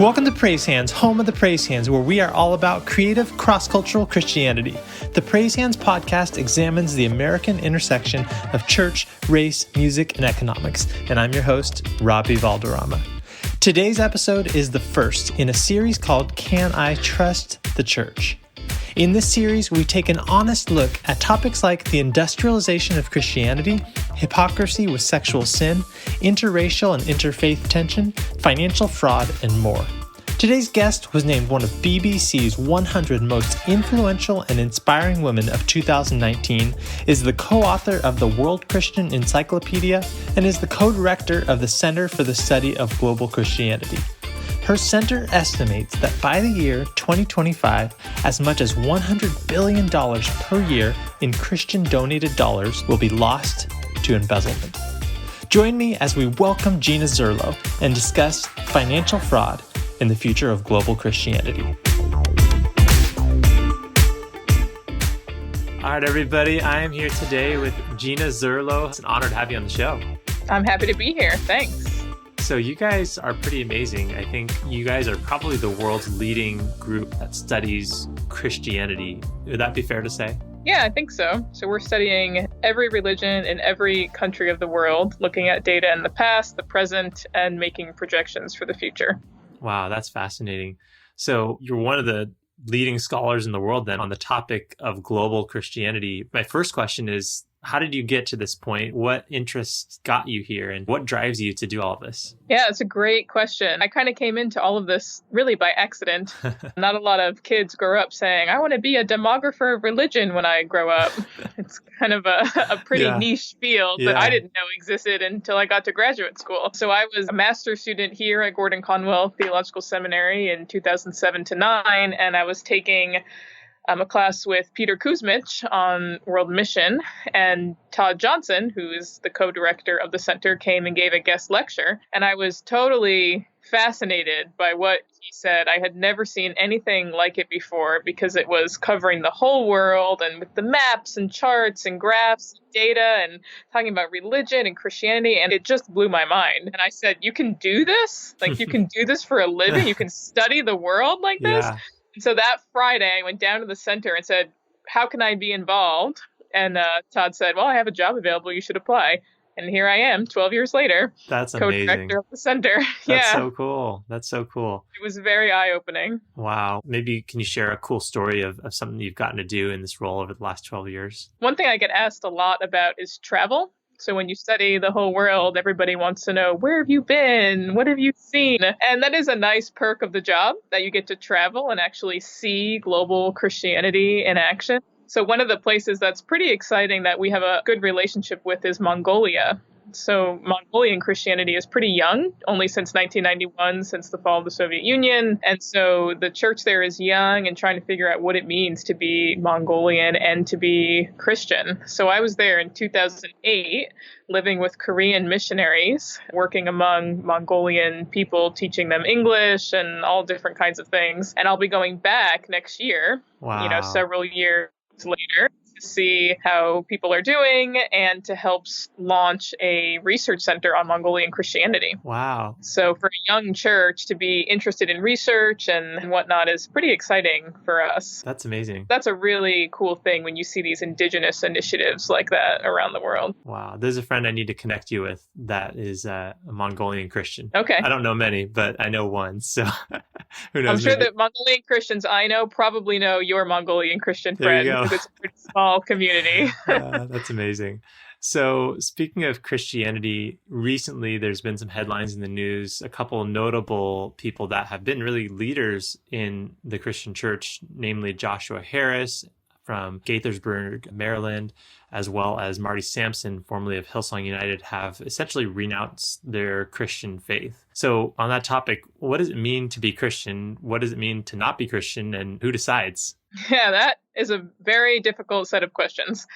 Welcome to Praise Hands, home of the Praise Hands, where we are all about creative, cross-cultural Christianity. The Praise Hands podcast examines the American intersection of church, race, music, and economics. And I'm your host, Robbie Valderrama. Today's episode is the first in a series called Can I Trust the Church? In this series, we take an honest look at topics like the industrialization of Christianity, hypocrisy with sexual sin, interracial and interfaith tension, financial fraud, and more. Today's guest was named one of BBC's 100 most influential and inspiring women of 2019, is the co-author of the World Christian Encyclopedia, and is the co-director of the Center for the Study of Global Christianity. Her center estimates that by the year 2025, as much as $100 billion per year in Christian-donated dollars will be lost to embezzlement. Join me as we welcome Gina Zurlo and discuss financial fraud and the future of global Christianity. All right, everybody. I am here today with Gina Zurlo. It's an honor to have you on the show. I'm happy to be here. Thanks. So you guys are pretty amazing. I think you guys are probably the world's leading group that studies Christianity. Would that be fair to say? Yeah, I think so. So we're studying every religion in every country of the world, looking at data in the past, the present, and making projections for the future. Wow, that's fascinating. So you're one of the leading scholars in the world then on the topic of global Christianity. My first question is, how did you get to this point? What interests got you here and what drives you to do all of this? Yeah, it's a great question. I kind of came into all of this really by accident. Not a lot of kids grow up saying, I want to be a demographer of religion when I grow up. It's kind of a pretty niche field that I didn't know existed until I got to graduate school. So I was a master's student here at Gordon Conwell Theological Seminary in 2007 to 9, and I was taking a class with Peter Kuzmich on world mission, and Todd Johnson, who is the co-director of the center, came and gave a guest lecture. And I was totally fascinated by what he said. I had never seen anything like it before because it was covering the whole world and with the maps and charts and graphs and data and talking about religion and Christianity. And it just blew my mind. And I said, you can do this? Like, you can do this for a living? You can study the world like this? Yeah. So that Friday, I went down to the center and said, how can I be involved? And Todd said, well, I have a job available. You should apply. And here I am 12 years later. That's amazing. Co-director of the center. That's so cool. That's so cool. It was very eye-opening. Wow. Maybe can you share a cool story of something you've gotten to do in this role over the last 12 years? One thing I get asked a lot about is travel. So when you study the whole world, everybody wants to know, where have you been? What have you seen? And that is a nice perk of the job, that you get to travel and actually see global Christianity in action. So one of the places that's pretty exciting that we have a good relationship with is Mongolia. So Mongolian Christianity is pretty young, only since 1991, since the fall of the Soviet Union. And so the church there is young and trying to figure out what it means to be Mongolian and to be Christian. So I was there in 2008, living with Korean missionaries, working among Mongolian people, teaching them English and all different kinds of things. And I'll be going back next year, several years later, to see how people are doing and to help launch a research center on Mongolian Christianity. Wow. So for a young church to be interested in research and whatnot is pretty exciting for us. That's amazing. That's a really cool thing when you see these indigenous initiatives like that around the world. Wow. There's a friend I need to connect you with that is a Mongolian Christian. Okay. I don't know many, but I know one. So who knows? I'm sure that Mongolian Christians I know probably know your Mongolian Christian friend, because it's a pretty small community. That's amazing. So speaking of Christianity, recently there's been some headlines in the news, a couple of notable people that have been really leaders in the Christian church, namely Joshua Harris from Gaithersburg, Maryland, as well as Marty Sampson, formerly of Hillsong United, have essentially renounced their Christian faith. So on that topic, what does it mean to be Christian? What does it mean to not be Christian? And who decides? Yeah, that is a very difficult set of questions.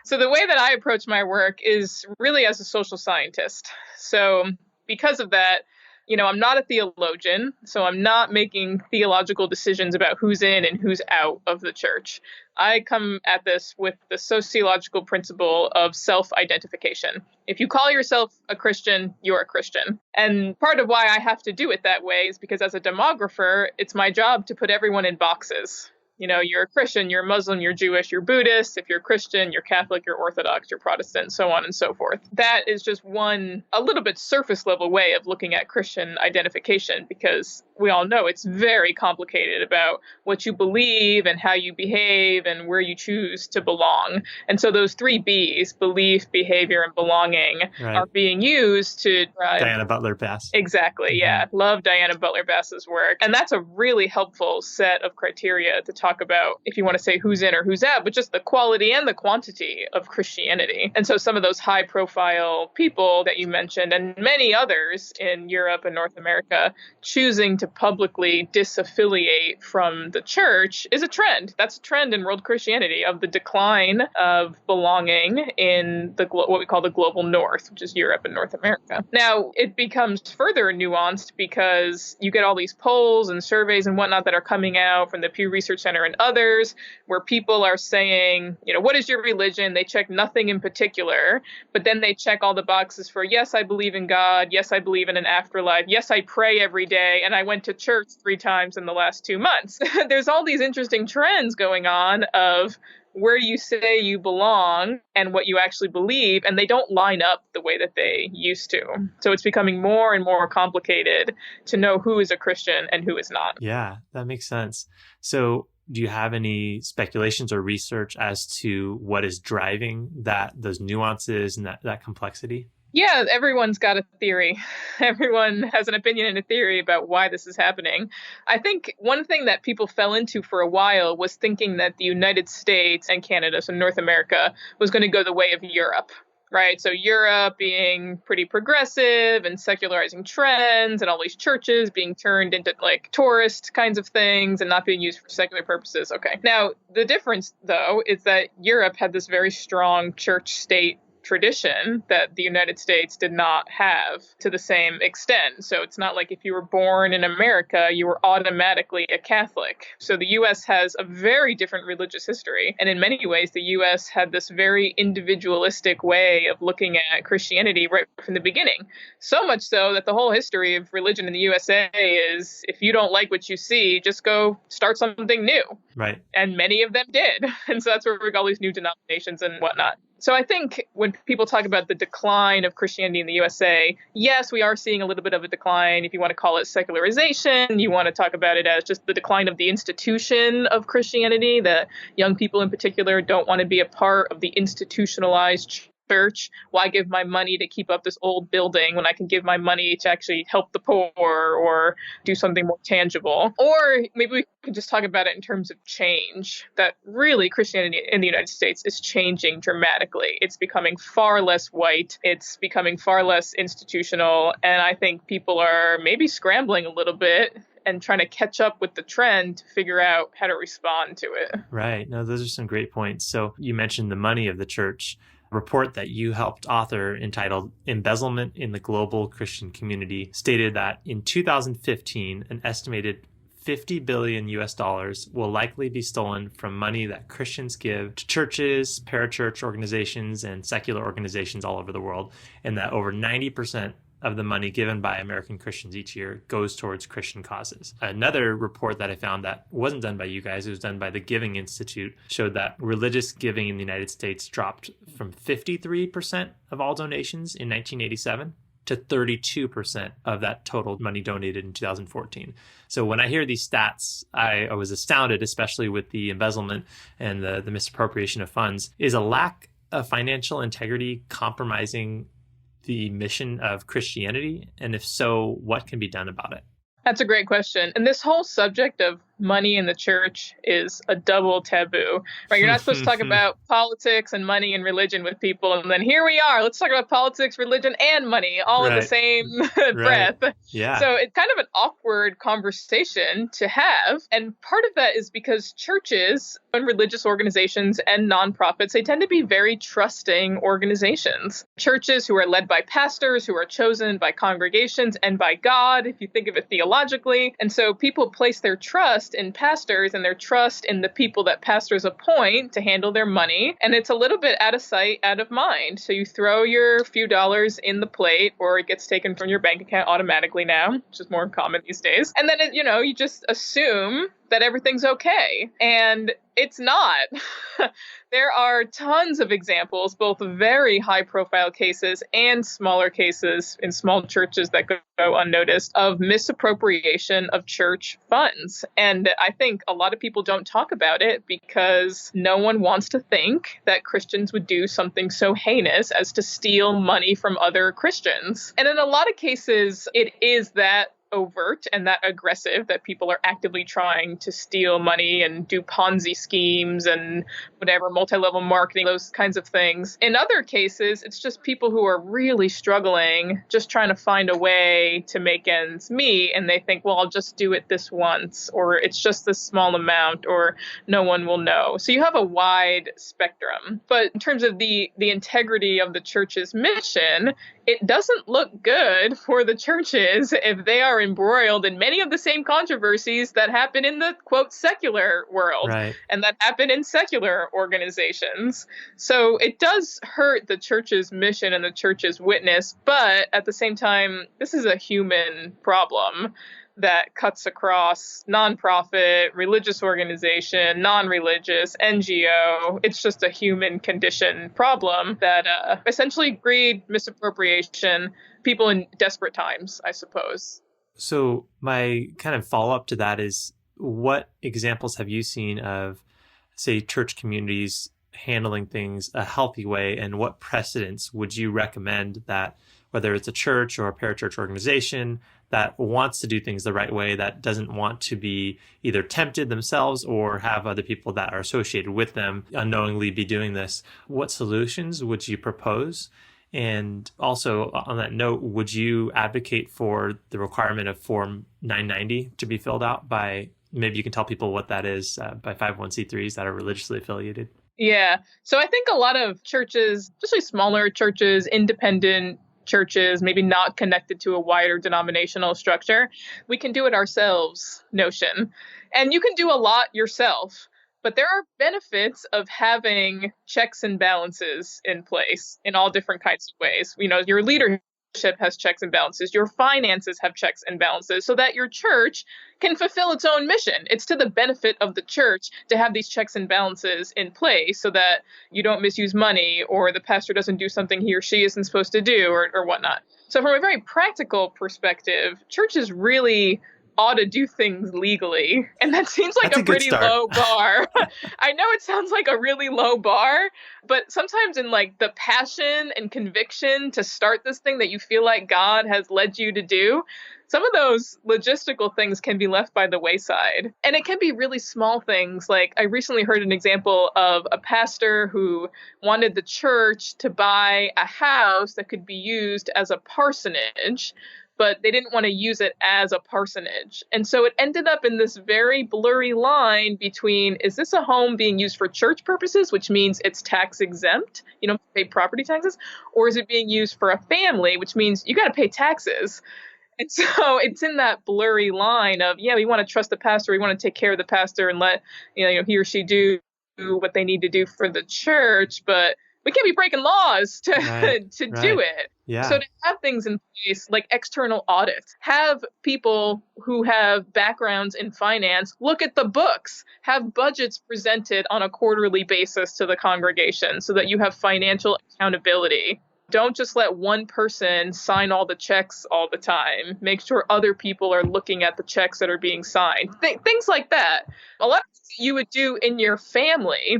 So the way that I approach my work is really as a social scientist. So because of that, I'm not a theologian, so I'm not making theological decisions about who's in and who's out of the church. I come at this with the sociological principle of self-identification. If you call yourself a Christian, you're a Christian. And part of why I have to do it that way is because as a demographer, it's my job to put everyone in boxes. You're a Christian, you're a Muslim, you're Jewish, you're Buddhist. If you're Christian, you're Catholic, you're Orthodox, you're Protestant, so on and so forth. That is just a little bit surface level way of looking at Christian identification, because we all know it's very complicated about what you believe and how you behave and where you choose to belong. And so those 3 B's, belief, behavior, and belonging, are being used to drive. Diana Butler Bass. Exactly, yeah. Love Diana Butler Bass's work. And that's a really helpful set of criteria to talk about if you want to say who's in or who's out, but just the quality and the quantity of Christianity. And so some of those high profile people that you mentioned, and many others in Europe and North America, choosing to publicly disaffiliate from the church is a trend. That's a trend in world Christianity, of the decline of belonging in what we call the global north, which is Europe and North America. Now, it becomes further nuanced because you get all these polls and surveys and whatnot that are coming out from the Pew Research Center and others, where people are saying, what is your religion? They check nothing in particular, but then they check all the boxes for, yes, I believe in God. Yes, I believe in an afterlife. Yes, I pray every day. And I went to church 3 times in the last 2 months. There's all these interesting trends going on of where you say you belong and what you actually believe, and they don't line up the way that they used to. So it's becoming more and more complicated to know who is a Christian and who is not. Yeah, that makes sense. So do you have any speculations or research as to what is driving those nuances and that complexity? Yeah, everyone's got a theory. Everyone has an opinion and a theory about why this is happening. I think one thing that people fell into for a while was thinking that the United States and Canada, so North America, was going to go the way of Europe. Right. So Europe being pretty progressive and secularizing trends, and all these churches being turned into like tourist kinds of things and not being used for secular purposes. Okay. Now, the difference, though, is that Europe had this very strong church state tradition that the United States did not have to the same extent. So it's not like if you were born in America, you were automatically a Catholic. So the U.S. has a very different religious history. And in many ways, the U.S. had this very individualistic way of looking at Christianity right from the beginning. So much so that the whole history of religion in the USA is, if you don't like what you see, just go start something new. Right. And many of them did. And so that's where we got all these new denominations and whatnot. So I think when people talk about the decline of Christianity in the USA, yes, we are seeing a little bit of a decline. If you want to call it secularization, you want to talk about it as just the decline of the institution of Christianity, that young people in particular don't want to be a part of the institutionalized church. Why give my money to keep up this old building when I can give my money to actually help the poor or do something more tangible? Or maybe we could just talk about it in terms of change, that really Christianity in the United States is changing dramatically. It's becoming far less white. It's becoming far less institutional. And I think people are maybe scrambling a little bit and trying to catch up with the trend to figure out how to respond to it. Right. No, those are some great points. So you mentioned the money of the church. Report that you helped author entitled Embezzlement in the Global Christian Community stated that in 2015, an estimated $50 billion will likely be stolen from money that Christians give to churches, parachurch organizations, and secular organizations all over the world, and that over 90% of the money given by American Christians each year goes towards Christian causes. Another report that I found that wasn't done by you guys, it was done by the Giving Institute, showed that religious giving in the United States dropped from 53% of all donations in 1987 to 32% of that total money donated in 2014. So when I hear these stats, I was astounded, especially with the embezzlement and the misappropriation of funds. Is a lack of financial integrity compromising the mission of Christianity? And if so, what can be done about it? That's a great question. And this whole subject of money in the church is a double taboo, right? You're not supposed to talk about politics and money and religion with people. And then here we are. Let's talk about politics, religion, and money all in the same breath. Yeah. So it's kind of an awkward conversation to have. And part of that is because churches and religious organizations and nonprofits, they tend to be very trusting organizations. Churches who are led by pastors who are chosen by congregations and by God, if you think of it theologically. And so people place their trust in pastors and their trust in the people that pastors appoint to handle their money. And it's a little bit out of sight, out of mind. So you throw your few dollars in the plate, or it gets taken from your bank account automatically now, which is more common these days. And then, you just assume that everything's okay. And it's not. There are tons of examples, both very high profile cases and smaller cases in small churches that go unnoticed, of misappropriation of church funds. And I think a lot of people don't talk about it because no one wants to think that Christians would do something so heinous as to steal money from other Christians. And in a lot of cases, it is that overt and that aggressive, that people are actively trying to steal money and do Ponzi schemes and whatever, multi-level marketing, those kinds of things. In other cases, it's just people who are really struggling, just trying to find a way to make ends meet. And they think, well, I'll just do it this once, or it's just this small amount, or no one will know. So you have a wide spectrum. But in terms of the integrity of the church's mission, it doesn't look good for the churches if they are embroiled in many of the same controversies that happen in the, quote, secular world, right, and that happen in secular organizations. So it does hurt the church's mission and the church's witness, but at the same time, this is a human problem that cuts across nonprofit, religious organization, non-religious, NGO. It's just a human condition problem that essentially greed, misappropriation, people in desperate times, I suppose. So my kind of follow-up to that is, what examples have you seen of, say, church communities handling things a healthy way, and what precedents would you recommend that, whether it's a church or a parachurch organization that wants to do things the right way, that doesn't want to be either tempted themselves or have other people that are associated with them unknowingly be doing this? What solutions would you propose? And also, on that note, would you advocate for the requirement of Form 990 to be filled out by, maybe you can tell people what that is, by 501c3s that are religiously affiliated? Yeah. So I think a lot of churches, especially smaller churches, independent churches, maybe not connected to a wider denominational structure, we can do it ourselves notion. And you can do a lot yourself. But there are benefits of having checks and balances in place in all different kinds of ways. Your leadership has checks and balances. Your finances have checks and balances so that your church can fulfill its own mission. It's to the benefit of the church to have these checks and balances in place so that you don't misuse money, or the pastor doesn't do something he or she isn't supposed to do, or whatnot. So from a very practical perspective, churches really ought to do things legally. And that seems like a pretty low bar. I know it sounds like a really low bar, but sometimes in like the passion and conviction to start this thing that you feel like God has led you to do, some of those logistical things can be left by the wayside. And it can be really small things. Like, I recently heard an example of a pastor who wanted the church to buy a house that could be used as a parsonage, but they didn't want to use it as a parsonage. And so it ended up in this very blurry line between, is this a home being used for church purposes, which means it's tax exempt, you don't pay property taxes, or is it being used for a family, which means you got to pay taxes? And so it's in that blurry line of, yeah, we want to trust the pastor, we want to take care of the pastor and let he or she do what they need to do for the church, but we can't be breaking laws to do it. Yeah. So to have things in place like external audits, have people who have backgrounds in finance look at the books, have budgets presented on a quarterly basis to the congregation so that you have financial accountability. Don't just let one person sign all the checks all the time. Make sure other people are looking at the checks that are being signed. Things like that. A lot of things you would do in your family,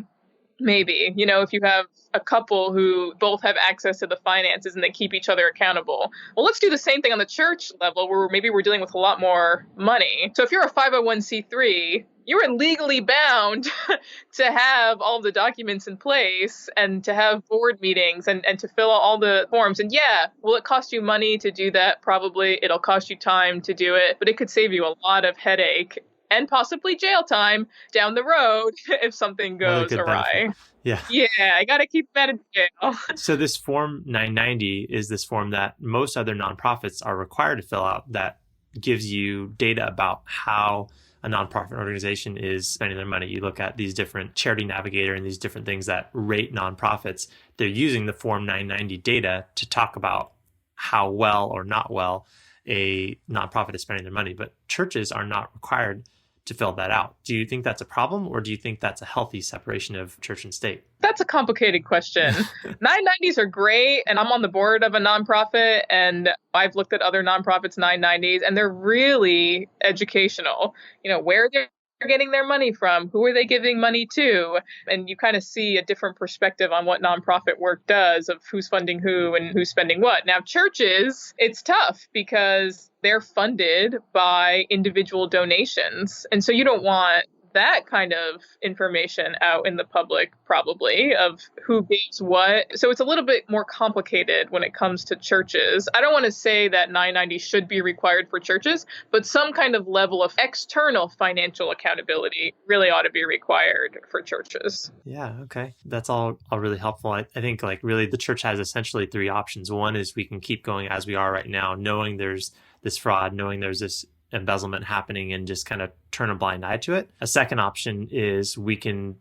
maybe, if you have a couple who both have access to the finances and they keep each other accountable. Well, let's do the same thing on the church level where maybe we're dealing with a lot more money. So if you're a 501c3, you are legally bound to have all the documents in place and to have board meetings and to fill out all the forms. And yeah, will it cost you money to do that? Probably. It'll cost you time to do it, but it could save you a lot of headache. and possibly jail time down the road if something Another goes good benefit. awry. Yeah. Yeah, I got to keep that in jail. So this Form 990 is this form that most other nonprofits are required to fill out that gives you data about how a nonprofit organization is spending their money. You look at these different Charity Navigator and these different things that rate nonprofits. They're using the Form 990 data to talk about how well or not well a nonprofit is spending their money. But churches are not required to fill that out. Do you think that's a problem, or do you think that's a healthy separation of church and state? That's a complicated question. 990s are great, and I'm on the board of a nonprofit, and I've looked at other nonprofits' 990s, and they're really educational. Where they're getting their money from, who are they giving money to, and you kind of see a different perspective on what nonprofit work does, of who's funding who and who's spending what. Now, churches, it's tough because they're funded by individual donations, and so you don't want that kind of information out in the public, probably, of who gives what. So it's a little bit more complicated when it comes to churches. I don't want to say that 990 should be required for churches, but some kind of level of external financial accountability really ought to be required for churches. Yeah, okay. That's all really helpful. I think really the church has essentially three options. One is we can keep going as we are right now, knowing there's this fraud, knowing there's this embezzlement happening, and just kind of turn a blind eye to it. A second option is we can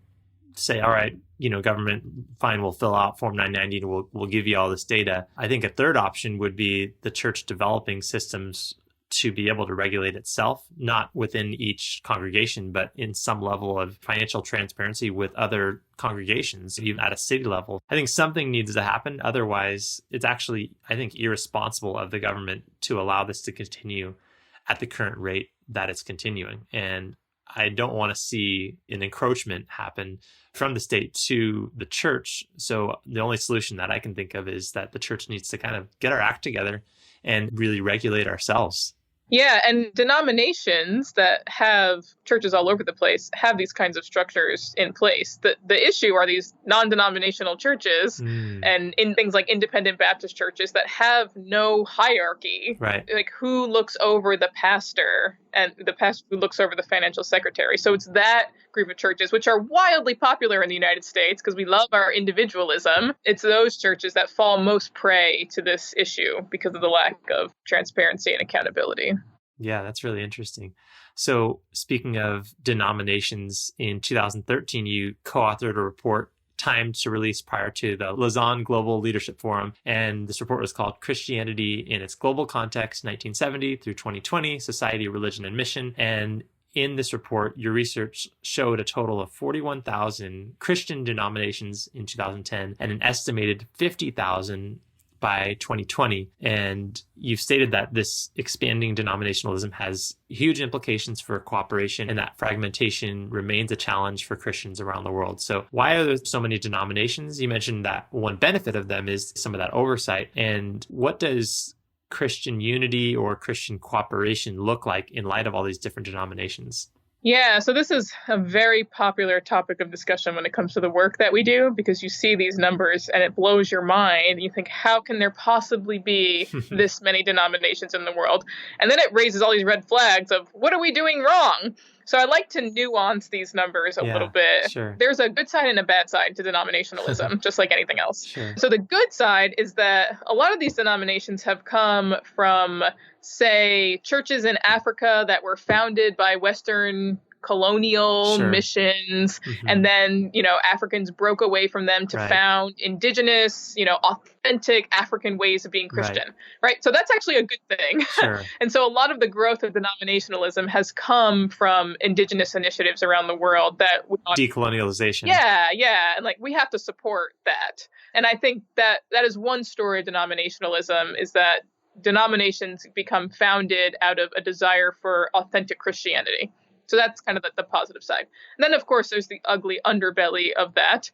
say, all right, government, fine, we'll fill out Form 990 and we'll give you all this data. I think a third option would be the church developing systems to be able to regulate itself, not within each congregation, but in some level of financial transparency with other congregations, even at a city level. I think something needs to happen. Otherwise, it's actually, I think, irresponsible of the government to allow this to continue at the current rate that it's continuing. And I don't want to see an encroachment happen from the state to the church. So the only solution that I can think of is that the church needs to kind of get our act together and really regulate ourselves. Yeah, and denominations that have churches all over the place have these kinds of structures in place. The issue are these non-denominational churches and in things like independent Baptist churches that have no hierarchy. Right. Like who looks over the pastor and the pastor who looks over the financial secretary. So it's that group of churches, which are wildly popular in the United States because we love our individualism. It's those churches that fall most prey to this issue because of the lack of transparency and accountability. Yeah, that's really interesting. So speaking of denominations, in 2013, you co-authored a report timed to release prior to the Lausanne Global Leadership Forum. And this report was called Christianity in its Global Context, 1970 through 2020, Society, Religion, and Mission. And in this report, your research showed a total of 41,000 Christian denominations in 2010 and an estimated 50,000 by 2020. And you've stated that this expanding denominationalism has huge implications for cooperation and that fragmentation remains a challenge for Christians around the world. So why are there so many denominations? You mentioned that one benefit of them is some of that oversight. And what does Christian unity or Christian cooperation look like in light of all these different denominations? Yeah, so this is a very popular topic of discussion when it comes to the work that we do, because you see these numbers and it blows your mind. You think, how can there possibly be this many denominations in the world? And then it raises all these red flags of what are we doing wrong? So I like to nuance these numbers a little bit. Sure. There's a good side and a bad side to denominationalism, just like anything else. Sure. So the good side is that a lot of these denominations have come from, say, churches in Africa that were founded by Western colonial missions. And then, Africans broke away from them to found indigenous, authentic African ways of being Christian, right? So that's actually a good thing. Sure. And so a lot of the growth of denominationalism has come from indigenous initiatives around the world that decolonialization. Yeah. And we have to support that. And I think that is one story of denominationalism, is that denominations become founded out of a desire for authentic Christianity. So that's kind of the positive side. And then, of course, there's the ugly underbelly of that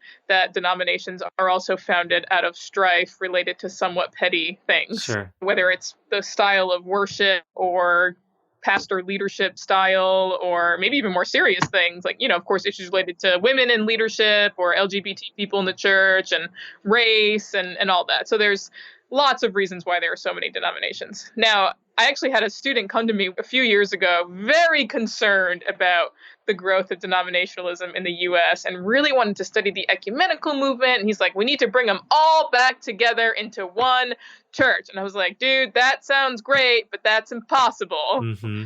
denominations are also founded out of strife related to somewhat petty things, whether it's the style of worship or pastor leadership style, or maybe even more serious things like, of course, issues related to women in leadership or LGBT people in the church and race and all that. So there's lots of reasons why there are so many denominations. Now, I actually had a student come to me a few years ago, very concerned about the growth of denominationalism in the US and really wanted to study the ecumenical movement. And he's like, we need to bring them all back together into one church. And I was like, dude, that sounds great, but that's impossible. Mm-hmm.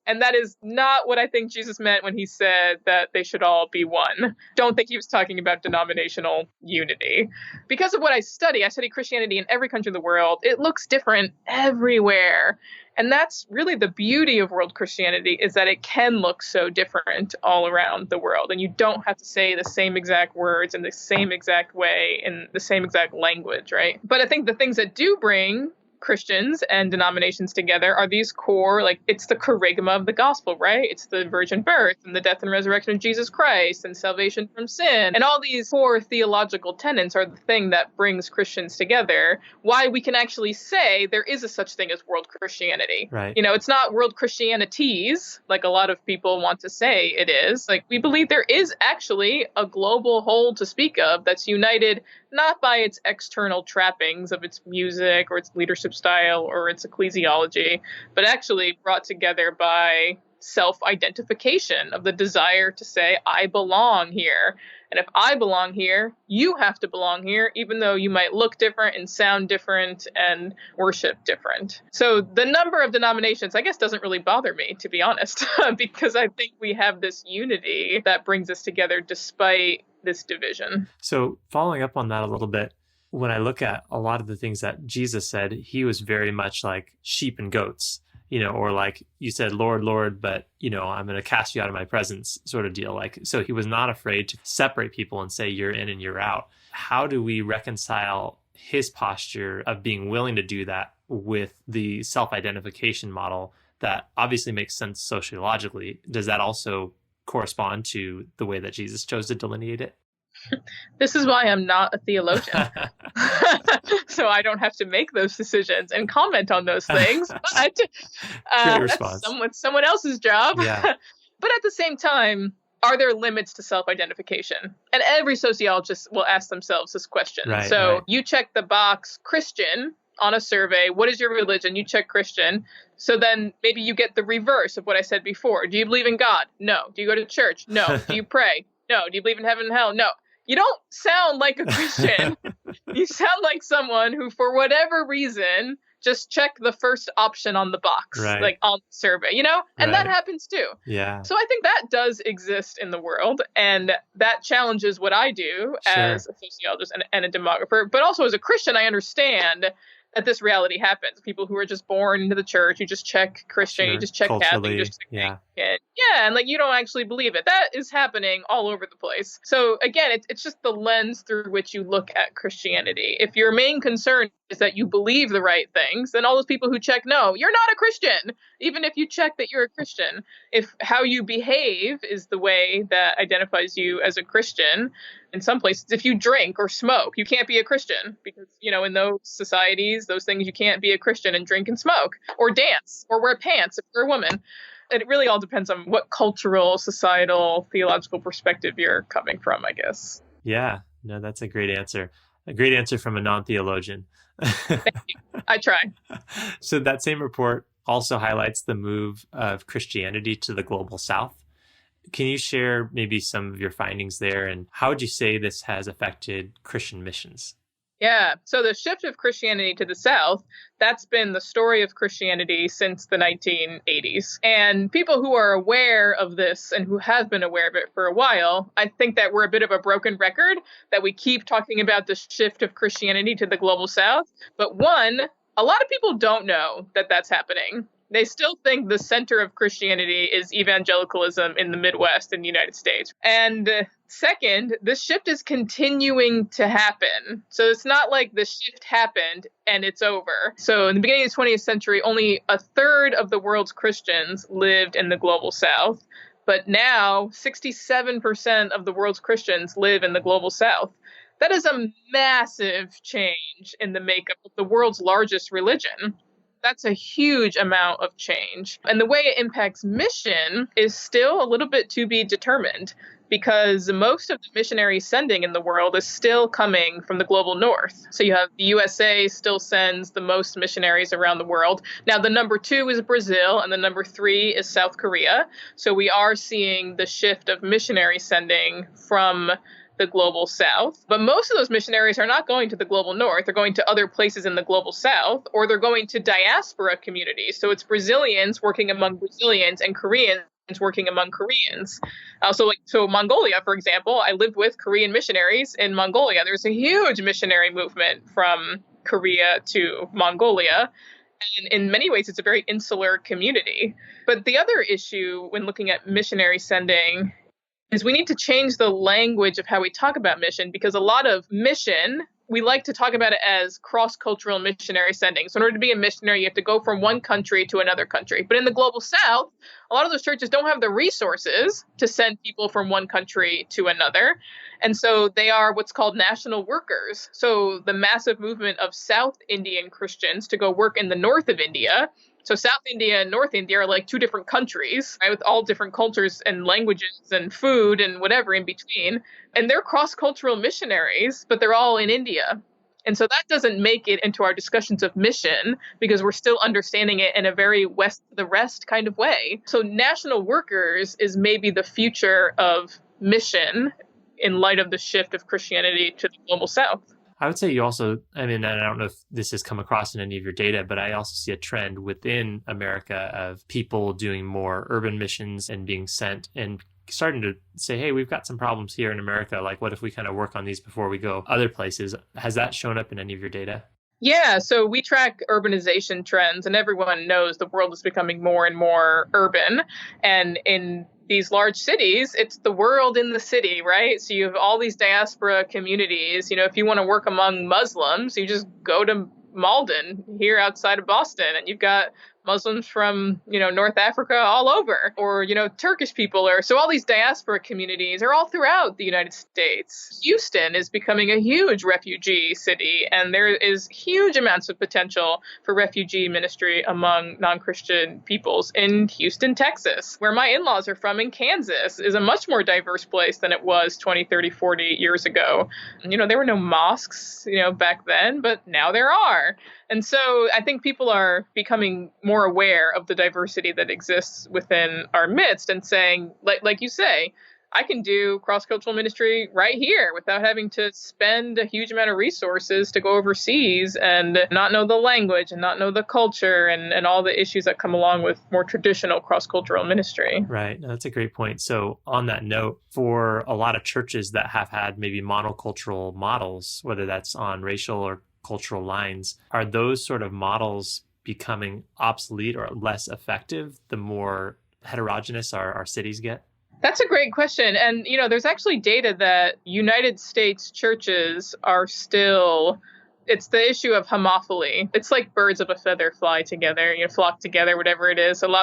And that is not what I think Jesus meant when he said that they should all be one. Don't think he was talking about denominational unity. Because of what I study Christianity in every country in the world. It looks different everywhere. And that's really the beauty of world Christianity, is that it can look so different all around the world. And you don't have to say the same exact words in the same exact way, in the same exact language, right? But I think the things that do bring Christians and denominations together are these core, like, it's the charisma of the gospel, right? It's the virgin birth and the death and resurrection of Jesus Christ and salvation from sin. And all these core theological tenets are the thing that brings Christians together. Why we can actually say there is a such thing as world Christianity. Right. It's not world Christianities, like a lot of people want to say it is. Like, we believe there is actually a global whole to speak of that's united not by its external trappings of its music or its leadership style or its ecclesiology, but actually brought together by self-identification of the desire to say, I belong here. And if I belong here, you have to belong here, even though you might look different and sound different and worship different. So the number of denominations, I guess, doesn't really bother me, to be honest, because I think we have this unity that brings us together despite this division. So following up on that a little bit, when I look at a lot of the things that Jesus said, he was very much like sheep and goats, or like you said, Lord, Lord, but, I'm going to cast you out of my presence sort of deal. Like, so he was not afraid to separate people and say, you're in and you're out. How do we reconcile his posture of being willing to do that with the self-identification model that obviously makes sense sociologically? Does that also correspond to the way that Jesus chose to delineate it? This is why I'm not a theologian. So I don't have to make those decisions and comment on those things. But that's someone else's job. Yeah. But at the same time, are there limits to self-identification? And every sociologist will ask themselves this question. Right, so right. You check the box Christian on a survey. What is your religion? You check Christian. So then maybe you get the reverse of what I said before. Do you believe in God? No. Do you go to church? No. Do you pray? No. Do you believe in heaven and hell? No. You don't sound like a Christian. You sound like someone who, for whatever reason, just check the first option on the box, right. like on the survey, and right. that happens too. Yeah. So I think that does exist in the world, and that challenges what I do as a sociologist and a demographer. But also as a Christian, I understand that this reality happens. People who are just born into the church, you just check Christian, you just check Catholic, you just check Anglican. And like you don't actually believe it. That is happening all over the place. So again, it's just the lens through which you look at Christianity. If your main concern is that you believe the right things, then all those people who check no, you're not a Christian. Even if you check that you're a Christian, if how you behave is the way that identifies you as a Christian, in some places, if you drink or smoke, you can't be a Christian because, in those societies, those things, you can't be a Christian and drink and smoke or dance or wear pants if you're a woman. It really all depends on what cultural, societal, theological perspective you're coming from, I guess. Yeah, no, that's a great answer. A great answer from a non-theologian. Thank you. I try. So that same report also highlights the move of Christianity to the global South. Can you share maybe some of your findings there, and how would you say this has affected Christian missions? Yeah. So the shift of Christianity to the South, that's been the story of Christianity since the 1980s. And people who are aware of this and who have been aware of it for a while, I think that we're a bit of a broken record, that we keep talking about the shift of Christianity to the global South. But one, a lot of people don't know that that's happening. They still think the center of Christianity is evangelicalism in the Midwest in the United States. And second, this shift is continuing to happen. So it's not like the shift happened and it's over. So in the beginning of the 20th century, only a third of the world's Christians lived in the global South. But now 67% of the world's Christians live in the global South. That is a massive change in the makeup of the world's largest religion. That's a huge amount of change. And the way it impacts mission is still a little bit to be determined, because most of the missionary sending in the world is still coming from the global north. So you have the USA still sends the most missionaries around the world. Now, the number 2 is Brazil, and the number 3 is South Korea. So we are seeing the shift of missionary sending from the global south. But most of those missionaries are not going to the global north. They're going to other places in the global south, or they're going to diaspora communities. So it's Brazilians working among Brazilians and Koreans working among Koreans. So Mongolia, for example, I lived with Korean missionaries in Mongolia. There's a huge missionary movement from Korea to Mongolia. And in many ways, it's a very insular community. But the other issue when looking at missionary sending is we need to change the language of how we talk about mission, because a lot of mission, we like to talk about it as cross-cultural missionary sending. So in order to be a missionary, you have to go from one country to another country. But in the global south, a lot of those churches don't have the resources to send people from one country to another. And so they are what's called national workers. So the massive movement of South Indian Christians to go work in the north of India. So South India and North India are like 2 different countries, right, with all different cultures and languages and food and whatever in between. And they're cross-cultural missionaries, but they're all in India. And so that doesn't make it into our discussions of mission, because we're still understanding it in a very West to the rest kind of way. So national workers is maybe the future of mission in light of the shift of Christianity to the global south. I would say you also, I mean, I don't know if this has come across in any of your data, but I also see a trend within America of people doing more urban missions and being sent and starting to say, hey, we've got some problems here in America. Like, what if we kind of work on these before we go other places? Has that shown up in any of your data? Yeah, so we track urbanization trends, and everyone knows the world is becoming more and more urban. And in these large cities, it's the world in the city, right? So you have all these diaspora communities. You know, if you want to work among Muslims, you just go to Malden here outside of Boston, and you've got Muslims from, North Africa all over, or, Turkish people so all these diaspora communities are all throughout the United States. Houston is becoming a huge refugee city, and there is huge amounts of potential for refugee ministry among non-Christian peoples in Houston, Texas, where my in-laws are from in Kansas, is a much more diverse place than it was 20, 30, 40 years ago. There were no mosques, back then, but now there are. And so I think people are becoming more aware of the diversity that exists within our midst and saying, like you say, I can do cross-cultural ministry right here without having to spend a huge amount of resources to go overseas and not know the language and not know the culture and all the issues that come along with more traditional cross-cultural ministry. Right. That's a great point. So on that note, for a lot of churches that have had maybe monocultural models, whether that's on racial or cultural lines, are those sort of models becoming obsolete or less effective the more heterogeneous our cities get? That's a great question. And, there's actually data that United States churches are still, it's the issue of homophily. It's like birds of a feather fly together, flock together, whatever it is. So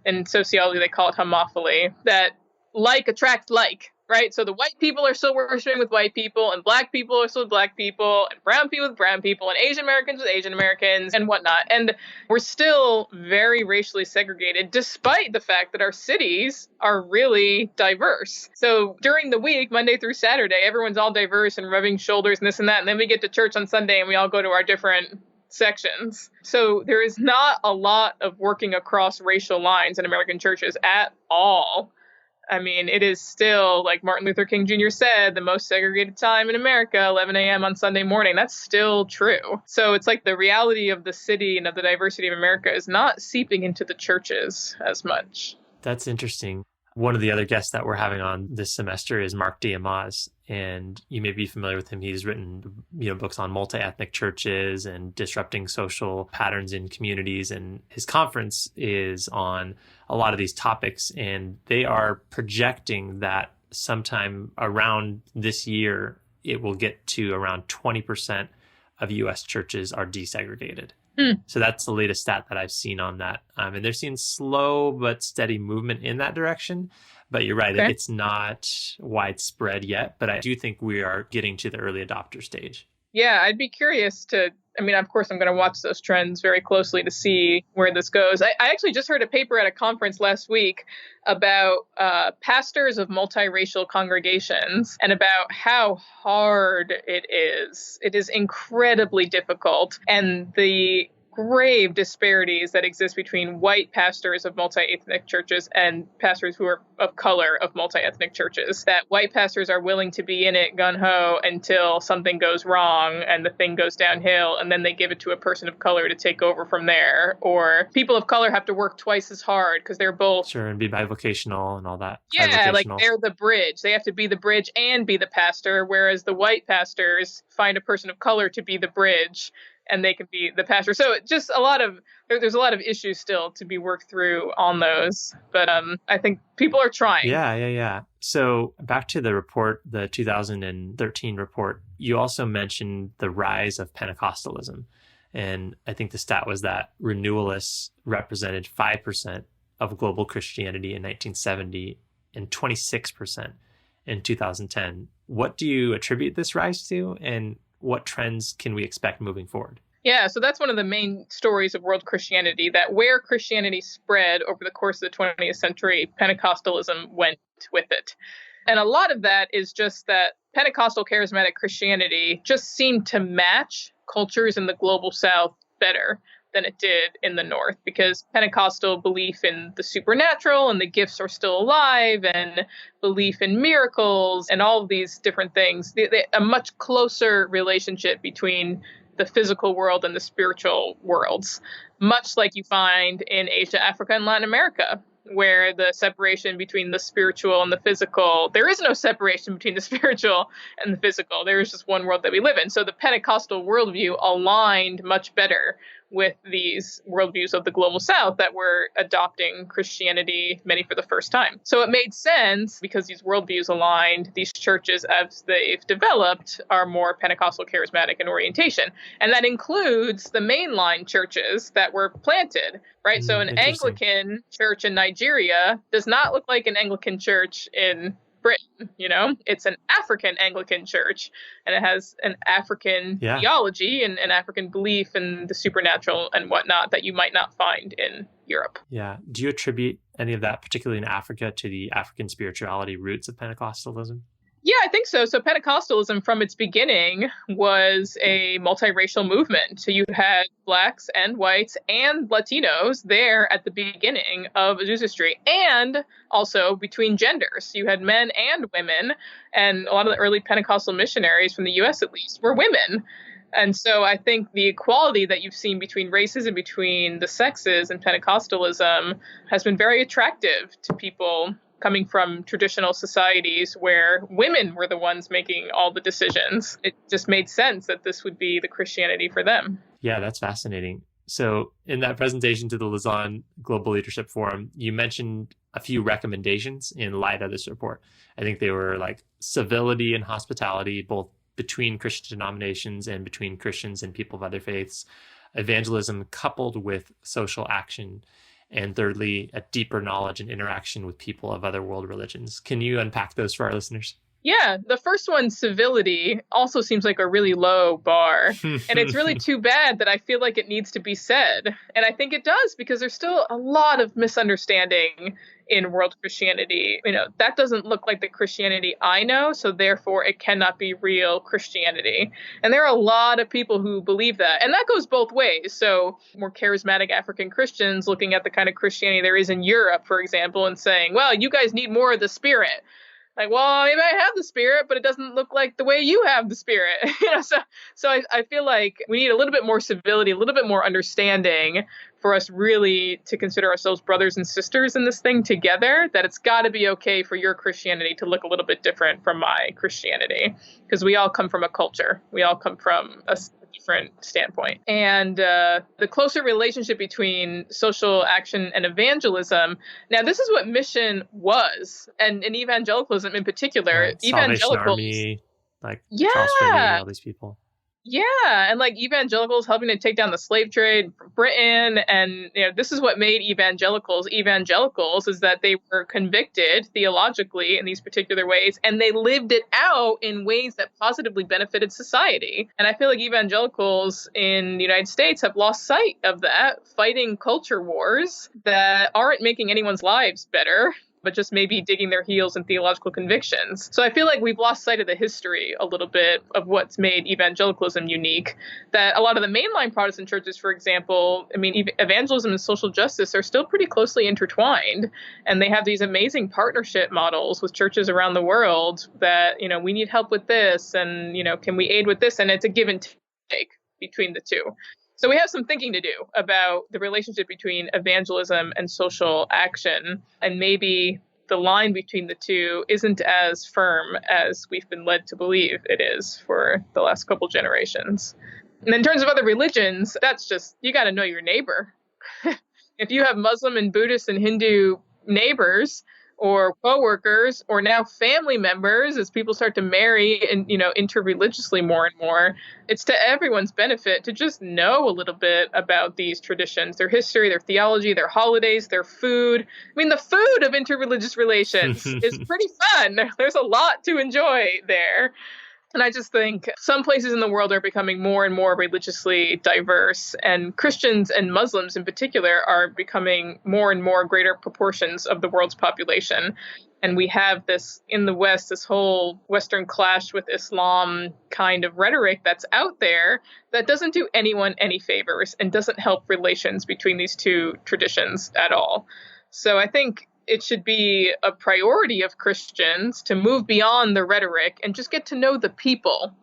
in sociology, they call it homophily, that like attracts like. Right. So the white people are still worshiping with white people, and black people are still with black people, and brown people with brown people, and Asian Americans with Asian Americans and whatnot. And we're still very racially segregated, despite the fact that our cities are really diverse. So during the week, Monday through Saturday, everyone's all diverse and rubbing shoulders and this and that. And then we get to church on Sunday and we all go to our different sections. So there is not a lot of working across racial lines in American churches at all. I mean, it is still, like Martin Luther King Jr. said, the most segregated time in America, 11 a.m. on Sunday morning. That's still true. So it's like the reality of the city and of the diversity of America is not seeping into the churches as much. That's interesting. One of the other guests that we're having on this semester is Mark Diamaz, and you may be familiar with him. He's written, books on multi-ethnic churches and disrupting social patterns in communities. And his conference is on a lot of these topics, and they are projecting that sometime around this year, it will get to around 20% of U.S. churches are desegregated. So that's the latest stat that I've seen on that. And they're seeing slow but steady movement in that direction. But you're right, It's not widespread yet. But I do think we are getting to the early adopter stage. Yeah, I'd be curious to, I mean, of course, I'm going to watch those trends very closely to see where this goes. I actually just heard a paper at a conference last week about pastors of multiracial congregations and about how hard it is. It is incredibly difficult. And the grave disparities that exist between white pastors of multi-ethnic churches and pastors who are of color of multi-ethnic churches. That white pastors are willing to be in it gung-ho until something goes wrong and the thing goes downhill, and then they give it to a person of color to take over from there. Or people of color have to work twice as hard because they're both... Sure, and be bivocational and all that. Yeah, like they're the bridge. They have to be the bridge and be the pastor, whereas the white pastors find a person of color to be the bridge and they can be the pastor. So just there's a lot of issues still to be worked through on those. But I think people are trying. Yeah. So back to the report, the 2013 report, you also mentioned the rise of Pentecostalism. And I think the stat was that renewalists represented 5% of global Christianity in 1970 and 26% in 2010. What do you attribute this rise to, and what trends can we expect moving forward? Yeah, so that's one of the main stories of world Christianity, that where Christianity spread over the course of the 20th century, Pentecostalism went with it. And a lot of that is just that Pentecostal charismatic Christianity just seemed to match cultures in the global South better than it did in the North, because Pentecostal belief in the supernatural and the gifts are still alive, and belief in miracles and all of these different things, a much closer relationship between the physical world and the spiritual worlds, much like you find in Asia, Africa, and Latin America, where the separation between the spiritual and the physical, there is no separation between the spiritual and the physical. There is just one world that we live in. So the Pentecostal worldview aligned much better with these worldviews of the global South that were adopting Christianity, many for the first time. So it made sense, because these worldviews aligned, these churches, as they've developed, are more Pentecostal charismatic in orientation. And that includes the mainline churches that were planted, right? So an Anglican church in Nigeria does not look like an Anglican church in Britain, it's an African Anglican church, and it has an African theology and an African belief in the supernatural and whatnot that you might not find in Europe. Yeah. Do you attribute any of that, particularly in Africa, to the African spirituality roots of Pentecostalism? Yeah, I think so. So Pentecostalism from its beginning was a multiracial movement. So you had Blacks and whites and Latinos there at the beginning of Azusa Street, and also between genders. You had men and women, and a lot of the early Pentecostal missionaries from the U.S. at least were women. And so I think the equality that you've seen between races and between the sexes in Pentecostalism has been very attractive to people coming from traditional societies where women were the ones making all the decisions. It just made sense that this would be the Christianity for them. Yeah, that's fascinating. So in that presentation to the Lausanne Global Leadership Forum, you mentioned a few recommendations in light of this report. I think they were like civility and hospitality, both between Christian denominations and between Christians and people of other faiths, evangelism coupled with social action, and thirdly, a deeper knowledge and interaction with people of other world religions. Can you unpack those for our listeners? Yeah, the first one, civility, also seems like a really low bar. And it's really too bad that I feel like it needs to be said. And I think it does, because there's still a lot of misunderstanding in world Christianity. That doesn't look like the Christianity I know, so therefore it cannot be real Christianity. And there are a lot of people who believe that. And that goes both ways. So more charismatic African Christians looking at the kind of Christianity there is in Europe, for example, and saying, well, you guys need more of the Spirit. Like, well, maybe I have the Spirit, but it doesn't look like the way you have the Spirit. So I feel like we need a little bit more civility, a little bit more understanding for us really to consider ourselves brothers and sisters in this thing together, that it's got to be okay for your Christianity to look a little bit different from my Christianity, because we all come from a culture. We all come from a different standpoint. And the closer relationship between social action and evangelism. Now, this is what mission was, and evangelicalism in particular. Right. Salvation Evangelicals, Army, like Charles Finney, all these people. Yeah, and like evangelicals helping to take down the slave trade from Britain, and this is what made evangelicals is that they were convicted theologically in these particular ways, and they lived it out in ways that positively benefited society. And I feel like evangelicals in the United States have lost sight of that, fighting culture wars that aren't making anyone's lives better, but just maybe digging their heels in theological convictions. So I feel like we've lost sight of the history a little bit of what's made evangelicalism unique. That a lot of the mainline Protestant churches, for example, I mean, evangelism and social justice are still pretty closely intertwined. And they have these amazing partnership models with churches around the world that, we need help with this and, can we aid with this? And it's a give and take between the two. So we have some thinking to do about the relationship between evangelism and social action, and maybe the line between the two isn't as firm as we've been led to believe it is for the last couple generations. And in terms of other religions, that's just, you got to know your neighbor. If you have Muslim and Buddhist and Hindu neighbors, or coworkers, or now family members, as people start to marry and, interreligiously more and more, it's to everyone's benefit to just know a little bit about these traditions, their history, their theology, their holidays, their food. I mean, the food of interreligious relations is pretty fun. There's a lot to enjoy there. And I just think some places in the world are becoming more and more religiously diverse, and Christians and Muslims in particular are becoming more and more greater proportions of the world's population. And we have this in the West, this whole Western clash with Islam kind of rhetoric that's out there that doesn't do anyone any favors and doesn't help relations between these two traditions at all. So I think it should be a priority of Christians to move beyond the rhetoric and just get to know the people,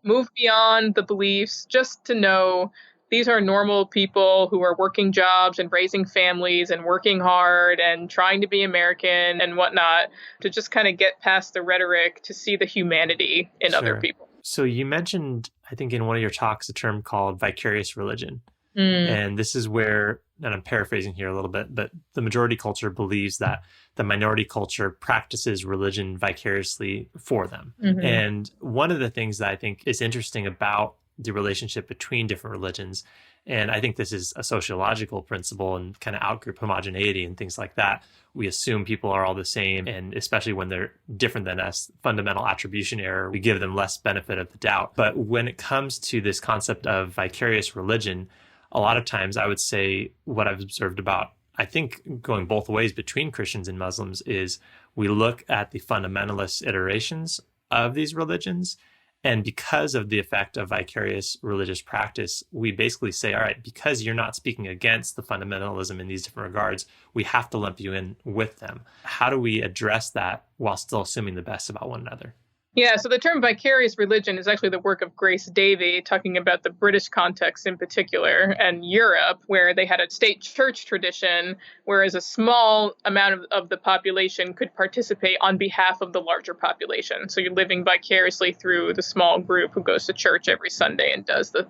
move beyond the beliefs, just to know these are normal people who are working jobs and raising families and working hard and trying to be American and whatnot, to just kind of get past the rhetoric to see the humanity in other people. So you mentioned, I think in one of your talks, a term called vicarious religion. And this is where, and I'm paraphrasing here a little bit, but the majority culture believes that the minority culture practices religion vicariously for them. And one of the things that I think is interesting about the relationship between different religions, and I think this is a sociological principle and kind of outgroup homogeneity and things like that. We assume people are all the same, and especially when they're different than us, fundamental attribution error, we give them less benefit of the doubt. But when it comes to this concept of vicarious religion, a lot of times I would say what I've observed about, I think going both ways between Christians and Muslims, is we look at the fundamentalist iterations of these religions. And because of the effect of vicarious religious practice, we basically say, all right, because you're not speaking against the fundamentalism in these different regards, we have to lump you in with them. How do we address that while still assuming the best about one another? Yeah, so the term vicarious religion is actually the work of Grace Davy, talking about the British context in particular and Europe, where they had a state church tradition, whereas a small amount of the population could participate on behalf of the larger population. So you're living vicariously through the small group who goes to church every Sunday and does the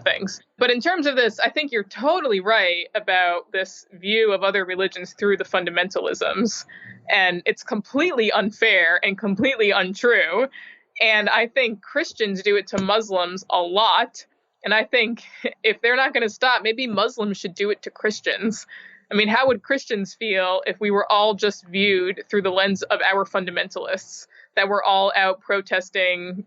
things. But in terms of this, I think you're totally right about this view of other religions through the fundamentalisms. And it's completely unfair and completely untrue. And I think Christians do it to Muslims a lot. And I think if they're not going to stop, maybe Muslims should do it to Christians. I mean, how would Christians feel if we were all just viewed through the lens of our fundamentalists, that we're all out protesting,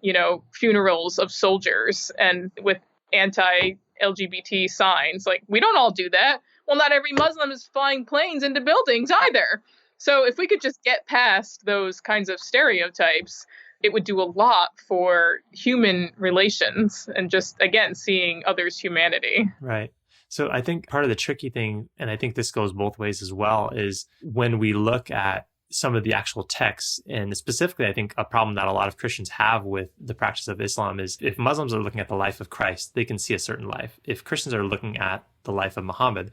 funerals of soldiers and with anti-LGBT signs? Like, we don't all do that. Well, not every Muslim is flying planes into buildings either. So if we could just get past those kinds of stereotypes, it would do a lot for human relations and just, again, seeing others' humanity. Right. So I think part of the tricky thing, and I think this goes both ways as well, is when we look at some of the actual texts, and specifically, I think a problem that a lot of Christians have with the practice of Islam is if Muslims are looking at the life of Christ, they can see a certain life. If Christians are looking at the life of Muhammad,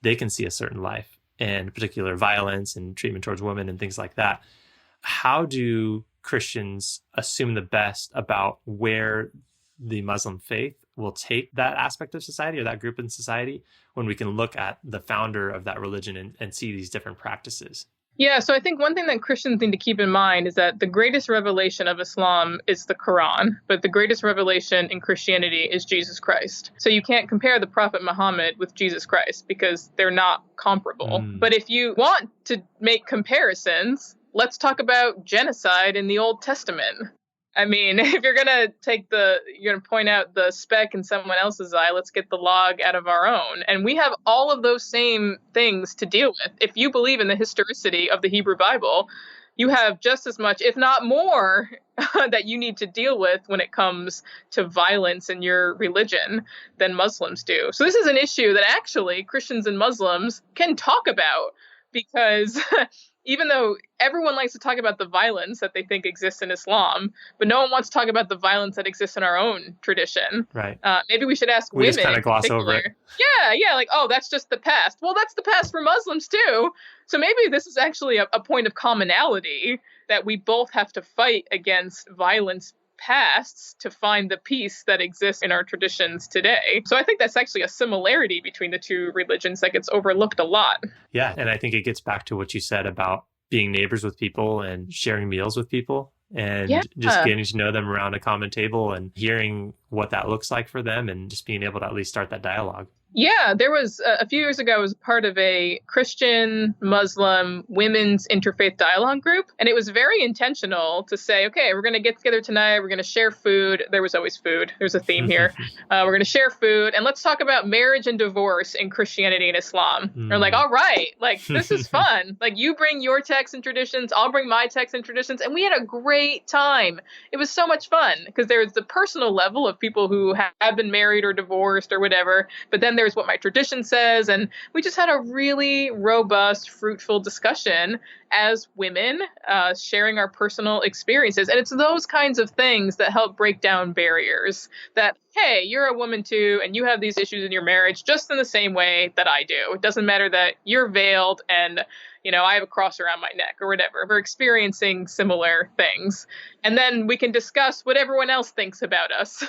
they can see a certain life, and particular violence and treatment towards women and things like that. How do Christians assume the best about where the Muslim faith will take that aspect of society or that group in society when we can look at the founder of that religion and see these different practices? Yeah, so I think one thing that Christians need to keep in mind is that the greatest revelation of Islam is the Quran, but the greatest revelation in Christianity is Jesus Christ. So you can't compare the Prophet Muhammad with Jesus Christ because they're not comparable. But if you want to make comparisons, let's talk about genocide in the Old Testament. I mean, if you're going to point out the speck in someone else's eye, let's get the log out of our own. And we have all of those same things to deal with. If you believe in the historicity of the Hebrew Bible, you have just as much, if not more, that you need to deal with when it comes to violence in your religion than Muslims do. So this is an issue that actually Christians and Muslims can talk about because even though everyone likes to talk about the violence that they think exists in Islam, but no one wants to talk about the violence that exists in our own tradition. Right. Maybe we should ask we women. Just kind of gloss over it. Yeah, like, oh, that's just the past. Well, that's the past for Muslims too. So maybe this is actually a point of commonality that we both have to fight against violence pasts to find the peace that exists in our traditions today. So I think that's actually a similarity between the two religions that gets overlooked a lot. Yeah, and I think it gets back to what you said about being neighbors with people and sharing meals with people and just getting to know them around a common table and hearing what that looks like for them and just being able to at least start that dialogue. Yeah, there was a few years ago, I was part of a Christian Muslim women's interfaith dialogue group. And it was very intentional to say, okay, we're going to get together tonight. We're going to share food. There was always food. There's a theme here. We're going to share food. And let's talk about marriage and divorce in Christianity and Islam. They're like, all right, like, this is fun. Like, you bring your texts and traditions. I'll bring my texts and traditions. And we had a great time. It was so much fun because there's the personal level of people who have been married or divorced or whatever. But then there's what my tradition says. And we just had a really robust, fruitful discussion as women, sharing our personal experiences. And it's those kinds of things that help break down barriers that, hey, you're a woman too, and you have these issues in your marriage just in the same way that I do. It doesn't matter that you're veiled and, I have a cross around my neck or whatever. We're experiencing similar things. And then we can discuss what everyone else thinks about us,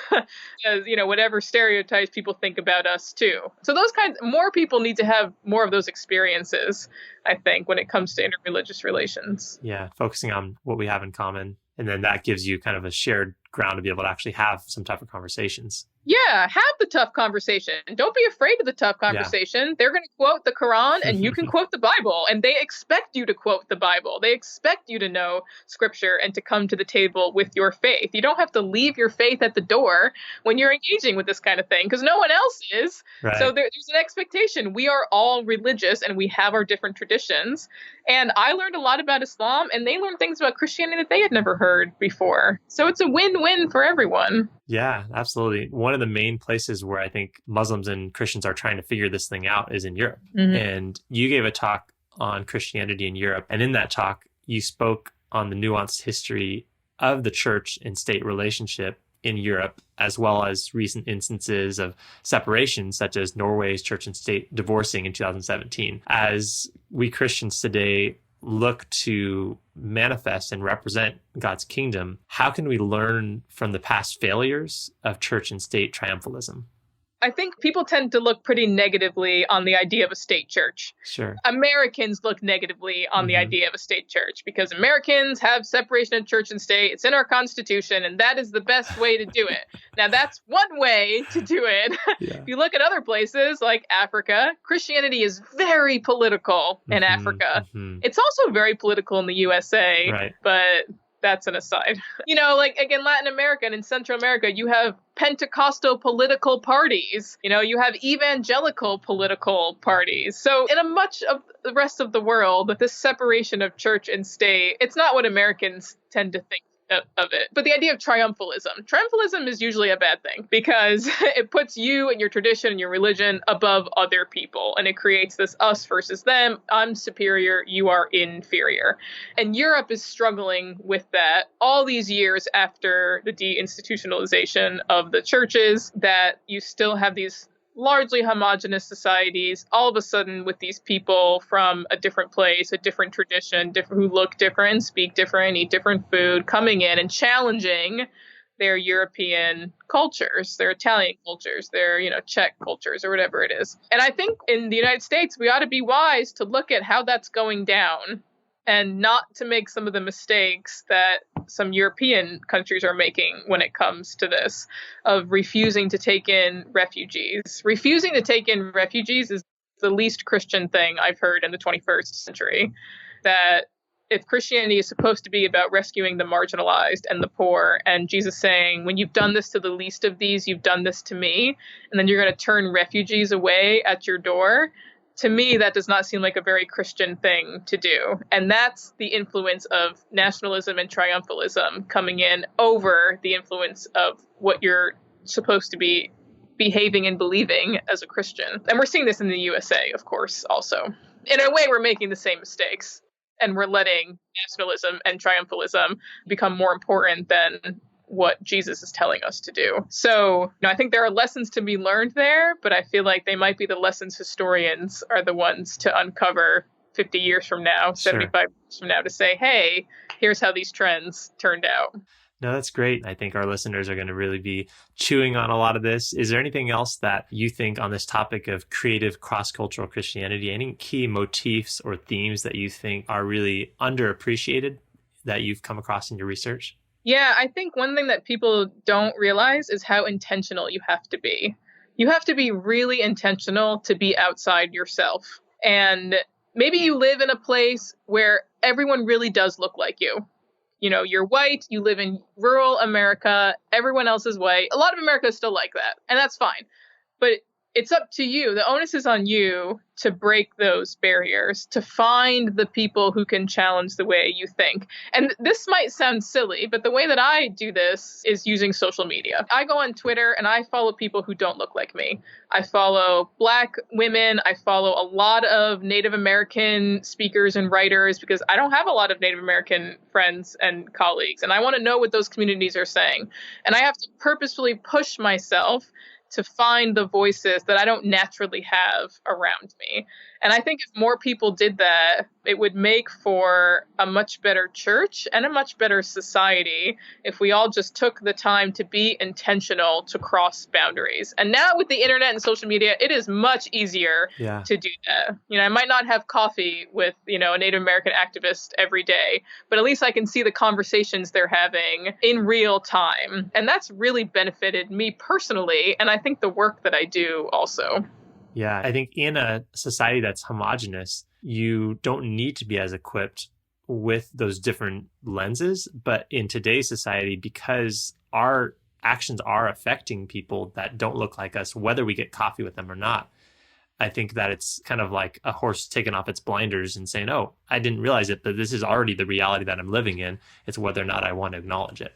as, whatever stereotypes people think about us too. So more people need to have more of those experiences, I think, when it comes to interreligious relations. Yeah, focusing on what we have in common. And then that gives you kind of a shared ground to be able to actually have some type of conversations. Yeah, have the tough conversation. Don't be afraid of the tough conversation. Yeah. They're going to quote the Quran and you can quote the Bible, and they expect you to quote the Bible. They expect you to know scripture and to come to the table with your faith. You don't have to leave your faith at the door when you're engaging with this kind of thing because no one else is. Right. So there's an expectation. We are all religious and we have our different traditions. And I learned a lot about Islam and they learned things about Christianity that they had never heard before. So it's a win-win for everyone. Yeah, absolutely. One of the main places where I think Muslims and Christians are trying to figure this thing out is in Europe. Mm-hmm. And you gave a talk on Christianity in Europe. And in that talk, you spoke on the nuanced history of the church and state relationship in Europe, as well as recent instances of separation, such as Norway's church and state divorcing in 2017. As we Christians today look to manifest and represent God's kingdom, how can we learn from the past failures of church and state triumphalism? I think people tend to look pretty negatively on the idea of a state church. Sure. Americans look negatively on the idea of a state church because Americans have separation of church and state. It's in our Constitution, and that is the best way to do it. Now, that's one way to do it. Yeah. If you look at other places like Africa, Christianity is very political in Africa. It's also very political in the USA, right. But that's an aside. Like, again, Latin America and in Central America, you have Pentecostal political parties. You have evangelical political parties. So in a much of the rest of the world, this separation of church and state, it's not what Americans tend to think of it. But the idea of triumphalism is usually a bad thing because it puts you and your tradition and your religion above other people. And it creates this us versus them. I'm superior, you are inferior. And Europe is struggling with that all these years after the deinstitutionalization of the churches, that you still have these largely homogenous societies, all of a sudden with these people from a different place, a different tradition, who look different and speak different, eat different food, coming in and challenging their European cultures, their Italian cultures, their, Czech cultures or whatever it is. And I think in the United States, we ought to be wise to look at how that's going down and not to make some of the mistakes that some European countries are making when it comes to this, of refusing to take in refugees. Refusing to take in refugees is the least Christian thing I've heard in the 21st century. That if Christianity is supposed to be about rescuing the marginalized and the poor, and Jesus saying, when you've done this to the least of these, you've done this to me, and then you're going to turn refugees away at your door, to me, that does not seem like a very Christian thing to do. And that's the influence of nationalism and triumphalism coming in over the influence of what you're supposed to be behaving and believing as a Christian. And we're seeing this in the USA, of course, also. In a way, we're making the same mistakes. And we're letting nationalism and triumphalism become more important than what Jesus is telling us to do. So, I think there are lessons to be learned there, but I feel like they might be the lessons historians are the ones to uncover 50 years from now, 75 years from now, to say, hey, here's how these trends turned out. No, that's great. I think our listeners are going to really be chewing on a lot of this. Is there anything else that you think on this topic of creative cross-cultural Christianity, any key motifs or themes that you think are really underappreciated that you've come across in your research? Yeah, I think one thing that people don't realize is how intentional you have to be. You have to be really intentional to be outside yourself. And maybe you live in a place where everyone really does look like you. You're white, you live in rural America, everyone else is white. A lot of America is still like that, and that's fine. But it's up to you. The onus is on you to break those barriers, to find the people who can challenge the way you think. And this might sound silly, but the way that I do this is using social media. I go on Twitter and I follow people who don't look like me. I follow Black women. I follow a lot of Native American speakers and writers because I don't have a lot of Native American friends and colleagues. And I want to know what those communities are saying. And I have to purposefully push myself to find the voices that I don't naturally have around me. And I think if more people did that, it would make for a much better church and a much better society if we all just took the time to be intentional to cross boundaries. And now with the internet and social media, it is much easier to do that. I might not have coffee with, a Native American activist every day, but at least I can see the conversations they're having in real time. And that's really benefited me personally. And I think the work that I do also. Yeah, I think in a society that's homogenous, you don't need to be as equipped with those different lenses. But in today's society, because our actions are affecting people that don't look like us, whether we get coffee with them or not, I think that it's kind of like a horse taking off its blinders and saying, oh, I didn't realize it, but this is already the reality that I'm living in. It's whether or not I want to acknowledge it.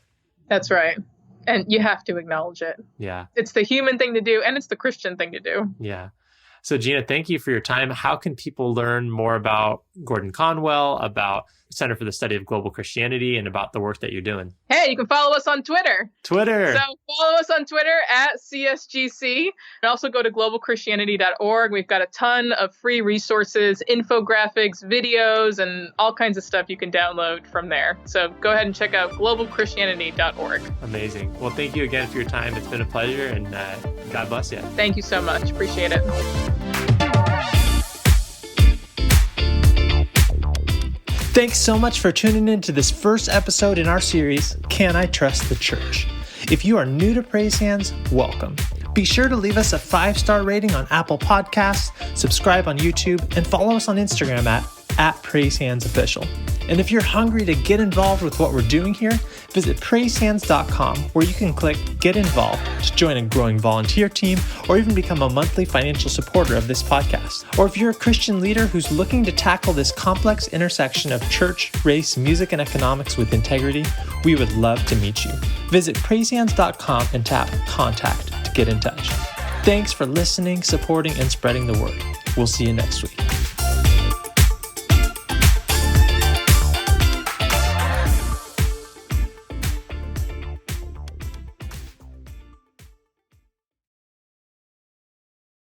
That's right. And you have to acknowledge it. Yeah. It's the human thing to do, and it's the Christian thing to do. Yeah. So Gina, thank you for your time. How can people learn more about Gordon Conwell, about Center for the Study of Global Christianity, and about the work that you're doing? Hey, you can follow us on Twitter. So follow us on Twitter at CSGC. And also go to globalchristianity.org. We've got a ton of free resources, infographics, videos, and all kinds of stuff you can download from there. So go ahead and check out globalchristianity.org. Amazing. Well, thank you again for your time. It's been a pleasure, and God bless you. Thank you so much. Appreciate it. Thanks so much for tuning in to this first episode in our series, Can I Trust the Church? If you are new to Praise Hands, welcome. Be sure to leave us a 5-star rating on Apple Podcasts, subscribe on YouTube, and follow us on Instagram at PraiseHandsOfficial. And if you're hungry to get involved with what we're doing here, visit PraiseHands.com, where you can click Get Involved to join a growing volunteer team or even become a monthly financial supporter of this podcast. Or if you're a Christian leader who's looking to tackle this complex intersection of church, race, music, and economics with integrity, we would love to meet you. Visit PraiseHands.com and tap Contact to get in touch. Thanks for listening, supporting, and spreading the word. We'll see you next week.